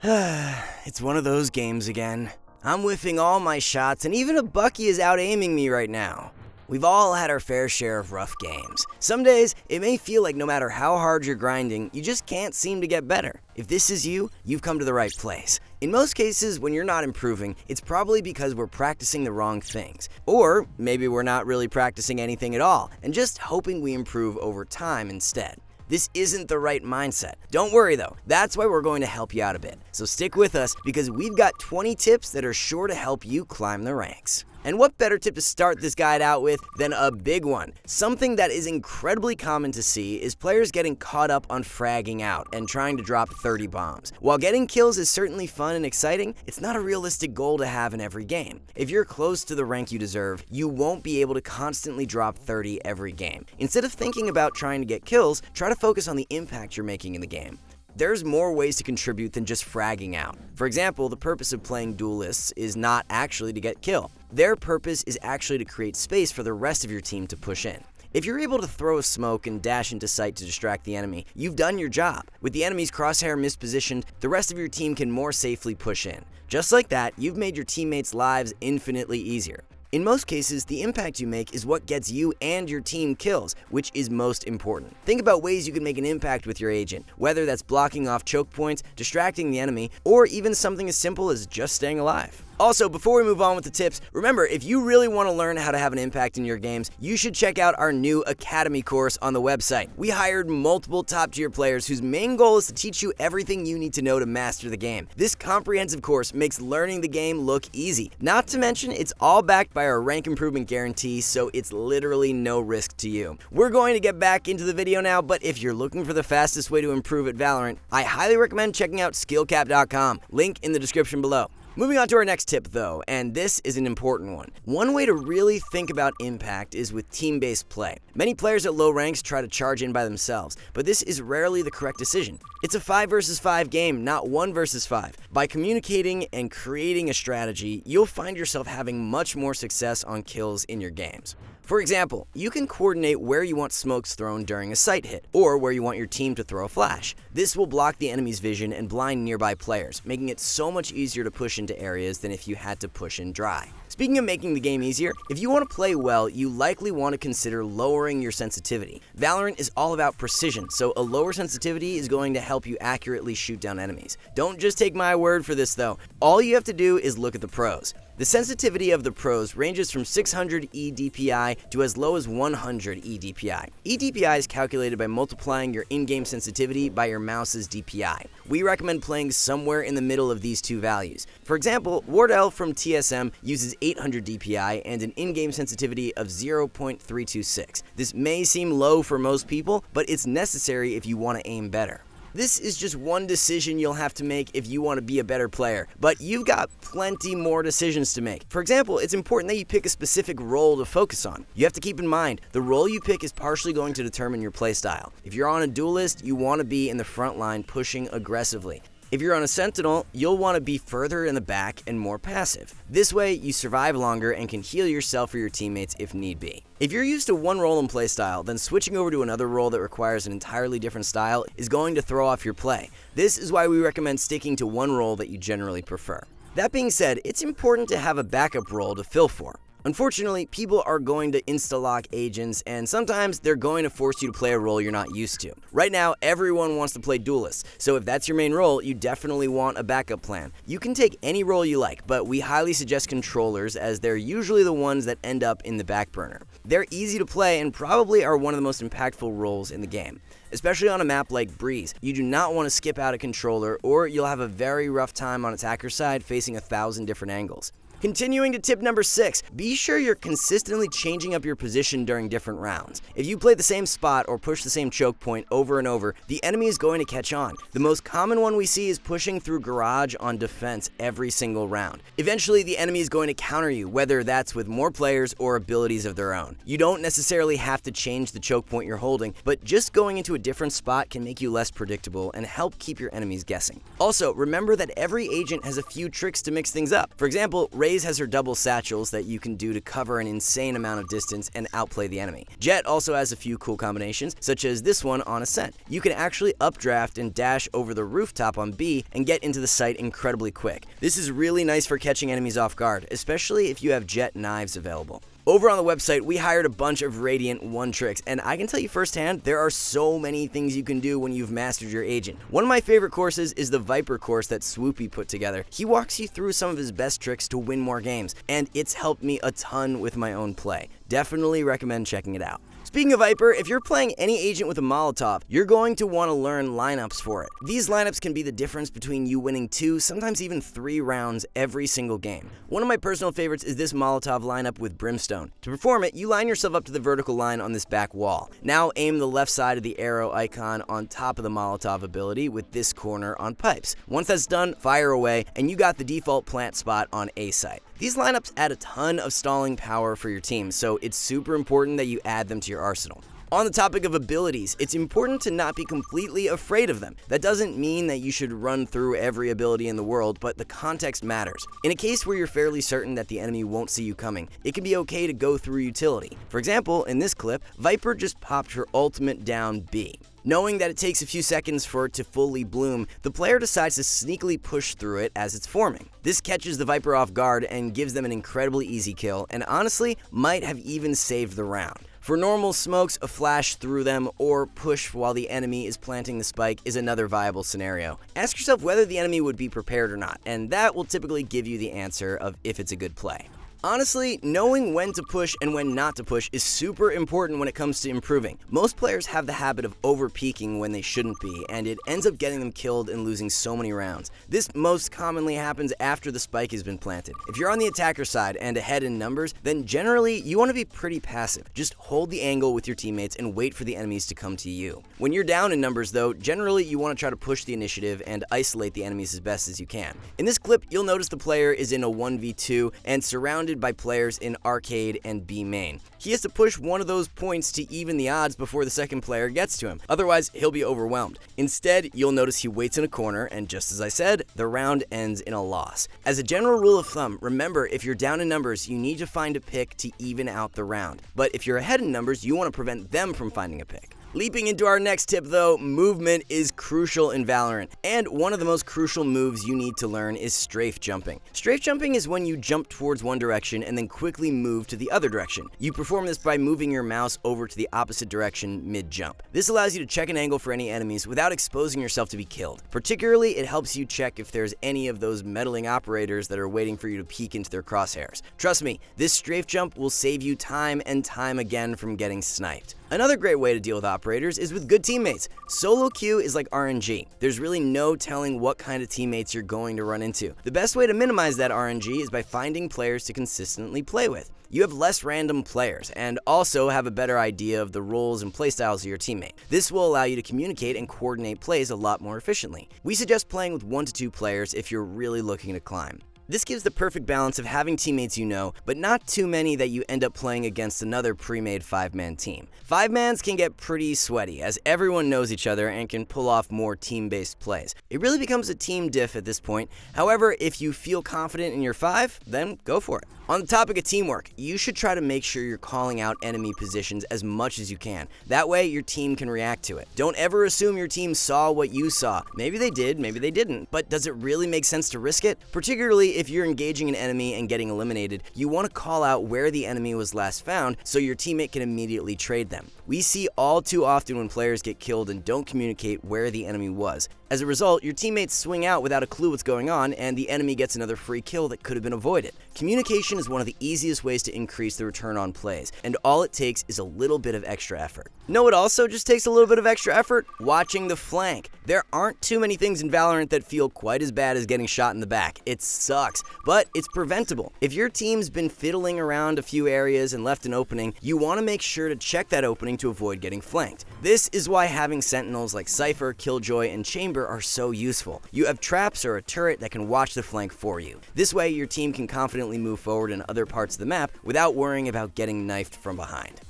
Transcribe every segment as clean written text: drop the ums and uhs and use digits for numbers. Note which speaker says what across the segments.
Speaker 1: It's one of those games again. I'm whiffing all my shots, and even a Bucky is out-aiming me right now. We've all had our fair share of rough games. Some days, it may feel like no matter how hard you're grinding, you just can't seem to get better. If this is you, you've come to the right place. In most cases, when you're not improving, it's probably because we're practicing the wrong things. Or maybe we're not really practicing anything at all, and just hoping we improve over time instead. This isn't the right mindset. Don't worry though, that's why we're going to help you out a bit. So stick with us because we've got 20 tips that are sure to help you climb the ranks. And what better tip to start this guide out with than a big one? Something that is incredibly common to see is players getting caught up on fragging out and trying to drop 30 bombs. While getting kills is certainly fun and exciting, it's not a realistic goal to have in every game. If you're close to the rank you deserve, you won't be able to constantly drop 30 every game. Instead of thinking about trying to get kills, try to focus on the impact you're making in the game. There's more ways to contribute than just fragging out. For example, the purpose of playing duelists is not actually to get kill. Their purpose is actually to create space for the rest of your team to push in. If you're able to throw a smoke and dash into sight to distract the enemy, you've done your job. With the enemy's crosshair mispositioned, the rest of your team can more safely push in. Just like that, you've made your teammates' lives infinitely easier. In most cases, the impact you make is what gets you and your team kills, which is most important. Think about ways you can make an impact with your agent, whether that's blocking off choke points, distracting the enemy, or even something as simple as just staying alive. Also, before we move on with the tips, remember, if you really want to learn how to have an impact in your games, you should check out our new Academy course on the website. We hired multiple top-tier players whose main goal is to teach you everything you need to know to master the game. This comprehensive course makes learning the game look easy. Not to mention, it's all backed by our rank improvement guarantee, so it's literally no risk to you. We're going to get back into the video now, but if you're looking for the fastest way to improve at Valorant, I highly recommend checking out SkillCapped.com. Link in the description below. Moving on to our next tip though, and this is an important one. One way to really think about impact is with team-based play. Many players at low ranks try to charge in by themselves, but this is rarely the correct decision. It's a 5 versus 5 game, not 1 versus 5. By communicating and creating a strategy, you'll find yourself having much more success on kills in your games. For example, you can coordinate where you want smokes thrown during a sight hit, or where you want your team to throw a flash. This will block the enemy's vision and blind nearby players, making it so much easier to push into areas than if you had to push in dry. Speaking of making the game easier, if you want to play well, you likely want to consider lowering your sensitivity. Valorant is all about precision, so a lower sensitivity is going to help you accurately shoot down enemies. Don't just take my word for this though. All you have to do is look at the pros. The sensitivity of the pros ranges from 600 eDPI to as low as 100 eDPI. eDPI is calculated by multiplying your in-game sensitivity by your mouse's DPI. We recommend playing somewhere in the middle of these two values. For example, Wardell from TSM uses 800 DPI and an in-game sensitivity of 0.326. This may seem low for most people, but it's necessary if you want to aim better. This is just one decision you'll have to make if you want to be a better player, but you've got plenty more decisions to make. For example, it's important that you pick a specific role to focus on. You have to keep in mind, the role you pick is partially going to determine your playstyle. If you're on a duelist, you want to be in the front line pushing aggressively. If you're on a sentinel, you'll want to be further in the back and more passive. This way, you survive longer and can heal yourself or your teammates if need be. If you're used to one role and playstyle, then switching over to another role that requires an entirely different style is going to throw off your play. This is why we recommend sticking to one role that you generally prefer. That being said, it's important to have a backup role to fill for. Unfortunately, people are going to insta-lock agents, and sometimes they're going to force you to play a role you're not used to. Right now, everyone wants to play duelists, so if that's your main role, you definitely want a backup plan. You can take any role you like, but we highly suggest controllers as they're usually the ones that end up in the back burner. They're easy to play and probably are one of the most impactful roles in the game. Especially on a map like Breeze, you do not want to skip out a controller or you'll have a very rough time on attacker side facing 1,000 different angles. Continuing to tip number 6, be sure you're consistently changing up your position during different rounds. If you play the same spot or push the same choke point over and over, the enemy is going to catch on. The most common one we see is pushing through garage on defense every single round. Eventually, the enemy is going to counter you, whether that's with more players or abilities of their own. You don't necessarily have to change the choke point you're holding, but just going into a different spot can make you less predictable and help keep your enemies guessing. Also, remember that every agent has a few tricks to mix things up. For example, Raze has her double satchels that you can do to cover an insane amount of distance and outplay the enemy. Jett also has a few cool combinations, such as this one on Ascent. You can actually updraft and dash over the rooftop on B and get into the site incredibly quick. This is really nice for catching enemies off guard, especially if you have Jett knives available. Over on the website, we hired a bunch of Radiant 1 tricks, and I can tell you firsthand, there are so many things you can do when you've mastered your agent. One of my favorite courses is the Viper course that Swoopy put together. He walks you through some of his best tricks to win more games, and it's helped me a ton with my own play. Definitely recommend checking it out. Speaking of Viper, if you're playing any agent with a Molotov, you're going to want to learn lineups for it. These lineups can be the difference between you winning 2, sometimes even 3 rounds every single game. One of my personal favorites is this Molotov lineup with Brimstone. To perform it, you line yourself up to the vertical line on this back wall. Now aim the left side of the arrow icon on top of the Molotov ability with this corner on pipes. Once that's done, fire away, and you got the default plant spot on A site. These lineups add a ton of stalling power for your team, so it's super important that you add them to your arsenal. On the topic of abilities, it's important to not be completely afraid of them. That doesn't mean that you should run through every ability in the world, but the context matters. In a case where you're fairly certain that the enemy won't see you coming, it can be okay to go through utility. For example, in this clip, Viper just popped her ultimate down B. Knowing that it takes a few seconds for it to fully bloom, the player decides to sneakily push through it as it's forming. This catches the Viper off guard and gives them an incredibly easy kill, and honestly, might have even saved the round. For normal smokes, a flash through them or push while the enemy is planting the spike is another viable scenario. Ask yourself whether the enemy would be prepared or not, and that will typically give you the answer of if it's a good play. Honestly, knowing when to push and when not to push is super important when it comes to improving. Most players have the habit of over-peaking when they shouldn't be, and it ends up getting them killed and losing so many rounds. This most commonly happens after the spike has been planted. If you're on the attacker side and ahead in numbers, then generally you want to be pretty passive. Just hold the angle with your teammates and wait for the enemies to come to you. When you're down in numbers though, generally you want to try to push the initiative and isolate the enemies as best as you can. In this clip, you'll notice the player is in a 1v2 and surrounded by players in Arcade and B main. He has to push one of those points to even the odds before the second player gets to him, otherwise he'll be overwhelmed. Instead, you'll notice he waits in a corner, and just as I said, the round ends in a loss. As a general rule of thumb, remember if you're down in numbers, you need to find a pick to even out the round. But if you're ahead in numbers, you want to prevent them from finding a pick. Leaping into our next tip though, movement is crucial in Valorant, and one of the most crucial moves you need to learn is strafe jumping. Strafe jumping is when you jump towards one direction and then quickly move to the other direction. You perform this by moving your mouse over to the opposite direction mid-jump. This allows you to check an angle for any enemies without exposing yourself to be killed. Particularly, it helps you check if there's any of those meddling operators that are waiting for you to peek into their crosshairs. Trust me, this strafe jump will save you time and time again from getting sniped. Another great way to deal with operators is with good teammates. Solo queue is like RNG. There's really no telling what kind of teammates you're going to run into. The best way to minimize that RNG is by finding players to consistently play with. You have less random players and also have a better idea of the roles and playstyles of your teammate. This will allow you to communicate and coordinate plays a lot more efficiently. We suggest playing with 1 to 2 players if you're really looking to climb. This gives the perfect balance of having teammates you know, but not too many that you end up playing against another pre-made 5-man team. 5-mans can get pretty sweaty, as everyone knows each other and can pull off more team-based plays. It really becomes a team diff at this point. However, if you feel confident in your 5, then go for it. On the topic of teamwork, you should try to make sure you're calling out enemy positions as much as you can. That way, your team can react to it. Don't ever assume your team saw what you saw. Maybe they did, maybe they didn't, but does it really make sense to risk it? Particularly if you're engaging an enemy and getting eliminated, you want to call out where the enemy was last found so your teammate can immediately trade them. We see all too often when players get killed and don't communicate where the enemy was. As a result, your teammates swing out without a clue what's going on, and the enemy gets another free kill that could have been avoided. Communication is one of the easiest ways to increase the return on plays, and all it takes is a little bit of extra effort. Know it also just takes a little bit of extra effort? Watching the flank. There aren't too many things in Valorant that feel quite as bad as getting shot in the back. It sucks, but it's preventable. If your team's been fiddling around a few areas and left an opening, you want to make sure to check that opening to avoid getting flanked. This is why having sentinels like Cypher, Killjoy, and Chamber are so useful. You have traps or a turret that can watch the flank for you. This way, your team can confidently move forward in other parts of the map without worrying about getting knifed from behind.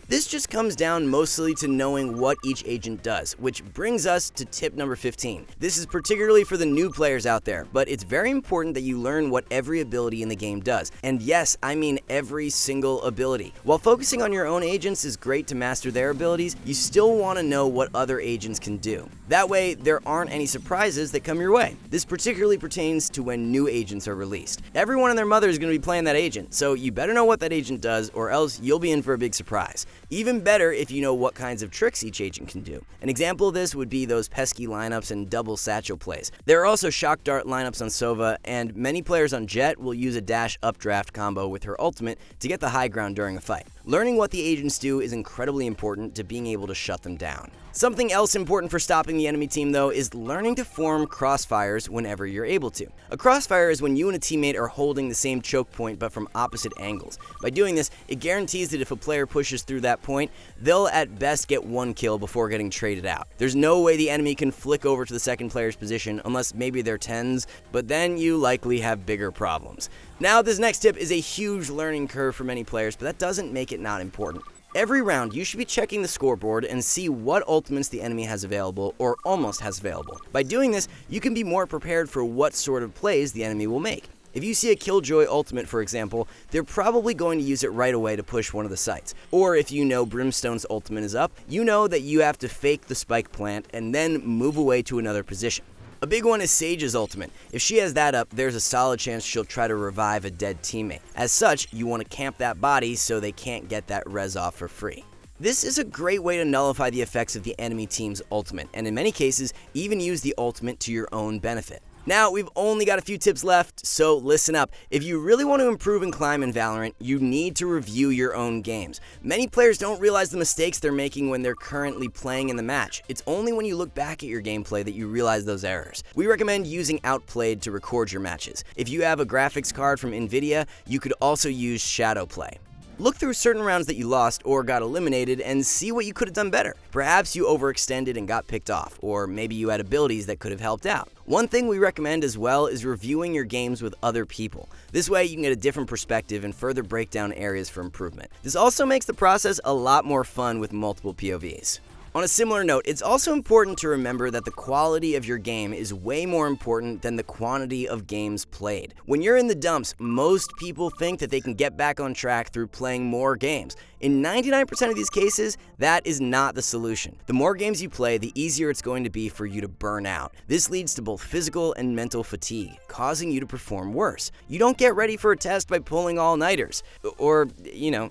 Speaker 1: This just comes down mostly to knowing what each agent does, which brings us to tip number 15. This is particularly for the new players out there, but it's very important that you learn what every ability in the game does. And yes, I mean every single ability. While focusing on your own agents is great to master their abilities, you still want to know what other agents can do. That way, there aren't any surprises that come your way. This particularly pertains to when new agents are released. Everyone and their mother is going to be playing that agent, so you better know what that agent does, or else you'll be in for a big surprise. Even better if you know what kinds of tricks each agent can do. An example of this would be those pesky lineups and double satchel plays. There are also shock dart lineups on Sova, and many players on Jett will use a dash updraft combo with her ultimate to get the high ground during a fight. Learning what the agents do is incredibly important to being able to shut them down. Something else important for stopping the enemy team, though, is learning to form crossfires whenever you're able to. A crossfire is when you and a teammate are holding the same choke point but from opposite angles. By doing this, it guarantees that if a player pushes through that point, they'll at best get one kill before getting traded out. There's no way the enemy can flick over to the second player's position unless maybe they're 10s, but then you likely have bigger problems. Now, this next tip is a huge learning curve for many players, but that doesn't make it not important. Every round, you should be checking the scoreboard and see what ultimates the enemy has available or almost has available. By doing this, you can be more prepared for what sort of plays the enemy will make. If you see a Killjoy ultimate, for example, they're probably going to use it right away to push one of the sites. Or if you know Brimstone's ultimate is up, you know that you have to fake the spike plant and then move away to another position. A big one is Sage's ultimate. If she has that up, there's a solid chance she'll try to revive a dead teammate. As such, you want to camp that body so they can't get that res off for free. This is a great way to nullify the effects of the enemy team's ultimate, and in many cases, even use the ultimate to your own benefit. Now, we've only got a few tips left, so listen up. If you really want to improve and climb in Valorant, you need to review your own games. Many players don't realize the mistakes they're making when they're currently playing in the match. It's only when you look back at your gameplay that you realize those errors. We recommend using Outplayed to record your matches. If you have a graphics card from NVIDIA, you could also use Shadowplay. Look through certain rounds that you lost or got eliminated and see what you could have done better. Perhaps you overextended and got picked off, or maybe you had abilities that could have helped out. One thing we recommend as well is reviewing your games with other people. This way you can get a different perspective and further break down areas for improvement. This also makes the process a lot more fun with multiple POVs. On a similar note, it's also important to remember that the quality of your game is way more important than the quantity of games played. When you're in the dumps, most people think that they can get back on track through playing more games. In 99% of these cases, that is not the solution. The more games you play, the easier it's going to be for you to burn out. This leads to both physical and mental fatigue, causing you to perform worse. You don't get ready for a test by pulling all-nighters. Or,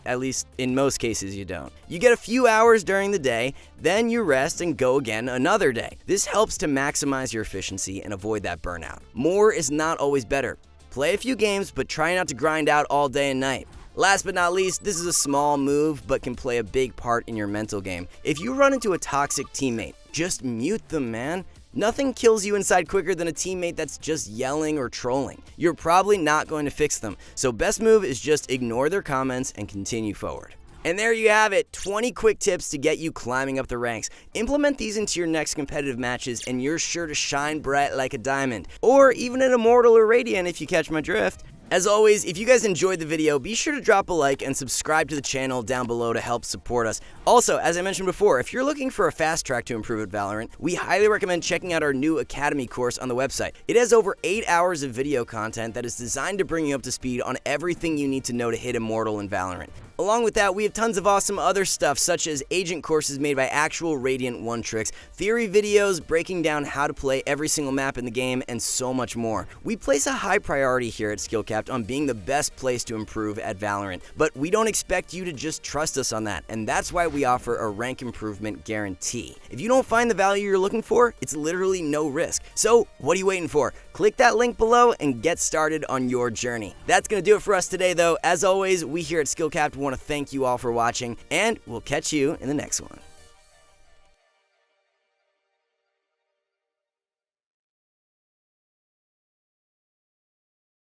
Speaker 1: at least in most cases you don't. You get a few hours during the day, then you rest and go again another day. This helps to maximize your efficiency and avoid that burnout. More is not always better. Play a few games, but try not to grind out all day and night. Last but not least, this is a small move but can play a big part in your mental game. If you run into a toxic teammate, just mute them, man. Nothing kills you inside quicker than a teammate that's just yelling or trolling. You're probably not going to fix them, so best move is just ignore their comments and continue forward. And there you have it, 20 quick tips to get you climbing up the ranks. Implement these into your next competitive matches and you're sure to shine bright like a diamond. Or even an Immortal or Radiant if you catch my drift. As always, if you guys enjoyed the video, be sure to drop a like and subscribe to the channel down below to help support us. Also, as I mentioned before, if you're looking for a fast track to improve at Valorant, we highly recommend checking out our new Academy course on the website. It has over 8 hours of video content that is designed to bring you up to speed on everything you need to know to hit Immortal in Valorant. Along with that, we have tons of awesome other stuff, such as agent courses made by actual Radiant 1 tricks, theory videos breaking down how to play every single map in the game, and so much more. We place a high priority here at SkillCapped on being the best place to improve at Valorant, but we don't expect you to just trust us on that, and that's why we offer a rank improvement guarantee. If you don't find the value you're looking for, it's literally no risk. So, what are you waiting for? Click that link below and get started on your journey. That's going to do it for us today, though. As always, we here at SkillCapped want to thank you all for watching, and we'll catch you in the next one.